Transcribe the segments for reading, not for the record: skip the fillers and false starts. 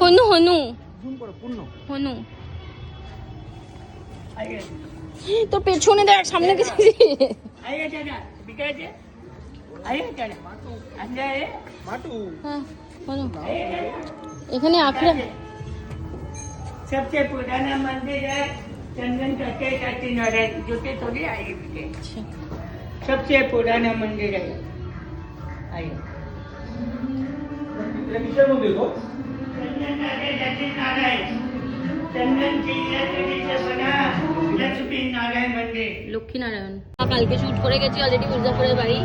হনু হনু zoom করো পূর্ণ। হনু। তোর পেছনে দেখ, সামনে কিছু মাটু হ্যাঁ হনু। এখানে আখড়া। सबसे पुराना मंदिर है चंदन कटे काटी नारायण जोते थोड़ी आइए बेटे सबसे पुराना मंदिर है आइए এটা কিসের মন্দির গো? चंदन कटे काटी नारायण चंदन की लकड़ी से बना लक्ष्मी नारायण मंदिर লক্ষ্মীনারায়ণ। কালকে শুট করে গেছি অলরেডি মির্জাপুরের বাড়ি,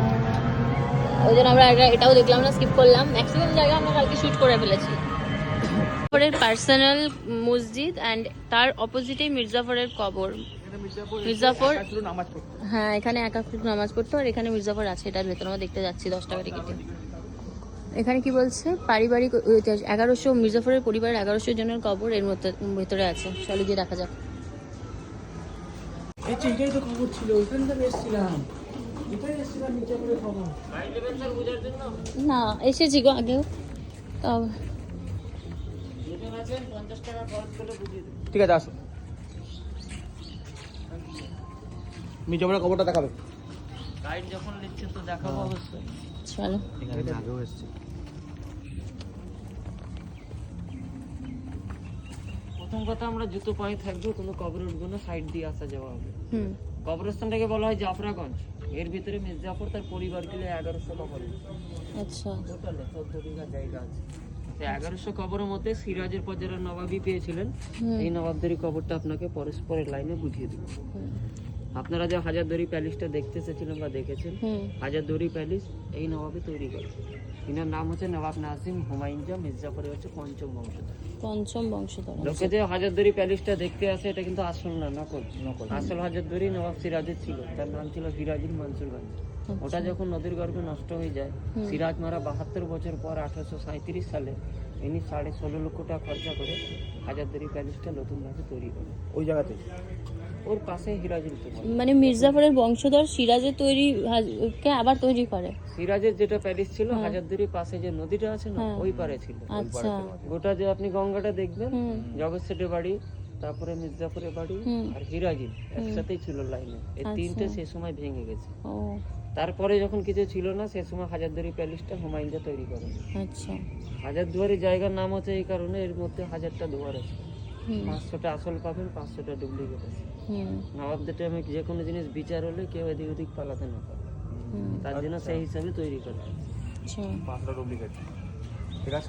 ওই জন্য আমরা এটাও দেখলাম না, স্কিপ করলাম। ম্যাক্সিমাম জায়গা আমরা কালকে শুট করে ফেলেছি। মির্জাফরের পার্সোনাল মসজিদ অ্যান্ড তার অপোজিটেই মির্জাফরের কবর। মির্জাফর নামাজ পড়তে। হ্যাঁ, এখানে একাত্তর নামাজ পড়তো আর এখানে মির্জাফর আছে, এটার ভেতরে আমরা দেখতে যাচ্ছি 10 টাকা টিকিটে। এখানে কি বলছে, পারিবারিক 1100 মির্জাফরের পরিবারের 1100 জনের কবর এর মধ্যে ভেতরে আছে। চলো গিয়ে দেখা যাক। এটাই তো খবর ছিল, ওইখানে তো এসেছিলাম, এটাই এসেছিলাম মির্জাপুরের খবর। না এসেছি গো আগেও, তাও ঠিক আছে আসো, মির্জাপুরের খবরটা দেখাবে। গাইড যখন লিখছেন তো দেখাবো অবশ্যই। চলো। এখানে আগেও এসেছি। প্রথম কথা আমরা জুতো পায়ে থাকবো, কোনো কবরে উঠবো না, সাইড দিয়ে আসা যাওয়া হবে। হুম কবরস্থানটাকে বলা হয় জাফরাগঞ্জ। এর ভিতরে মির্জাফর তার পরিবার মিলে 1100 কবর, আচ্ছা টোটালে 14 বিঘা জায়গা আছে। 1100 কবরের মধ্যে সিরাজের পর যারা নবাবি পেয়েছিলেন, এই নবাবদেরই কবরটা আপনাকে পরস্পরের লাইনে বুঝিয়ে দেবো। আপনারা যে হাজারদুয়ারি প্যালেসটা দেখতে এসেছিলেন বা দেখেছেন, হাজারদুয়ারি প্যালেস এই নবাবে তৈরি করে। এনার নাম হচ্ছে নবাব নাজিম হুমায়ুন শাহ, মির্জাফরের হচ্ছে পঞ্চম বংশধর। পঞ্চম বংশধর। লোকে যে হাজারদুয়ারি প্যালেসটা দেখতে আসে এটা কিন্তু আসল না, নকল। আসল হাজারদুয়ারি নবাব সিরাজের ছিল, তার নাম ছিল সিরাজুল মনসুরগঞ্জ। ওটা যখন নদীর গর্ভে নষ্ট হয়ে যায়, সিরাজ মারা 72 বছর পর 1837 সালে ইনি 16.5 লক্ষ টাকা খরচা করে হাজারদুয়ারি প্যালেসটা নতুন ভাবে তৈরি করে। ওই জায়গাতে ওর পাশে হিরাজুল। মানে মির্জাফরের বংশধর সিরাজের তৈরি কে আবার তৈরি করে। সিরাজের যেটা প্যালেস ছিল হাজারদুয়ারির পাশে যে নদীটা আছে না, ওই পারে ছিল। আচ্ছা গোটা যে আপনি গঙ্গাটা দেখবেন, জগৎ সেটের বাড়ি, তারপরে মির্জাপুরের বাড়ি আর হিরাজিল একসাথেই ছিল লাইনে। এই তিনটে সে সময় ভেঙে গেছে। ও তারপরে যখন কিছু ছিল না, সে সময় হাজারদুয়ারি প্যালেসটা হুমায়ুন শাহ তৈরি করেন। আচ্ছা হাজারদুয়ারি জায়গার নাম হচ্ছে এই কারণে, এর মধ্যে 1000টা দুয়ার আছে। 500টা আসল পাবেন, 500টা ডুপ্লিকেট আছে। নবাবদের টাইমে যে কোনো জিনিস বিচার হলে কেউ এদিক ওদিক পালাতে না পারে, তার জন্য সেই হিসাবে তৈরি করে। আচ্ছা 5টা ডুপ্লিকেট। ঠিক আছে।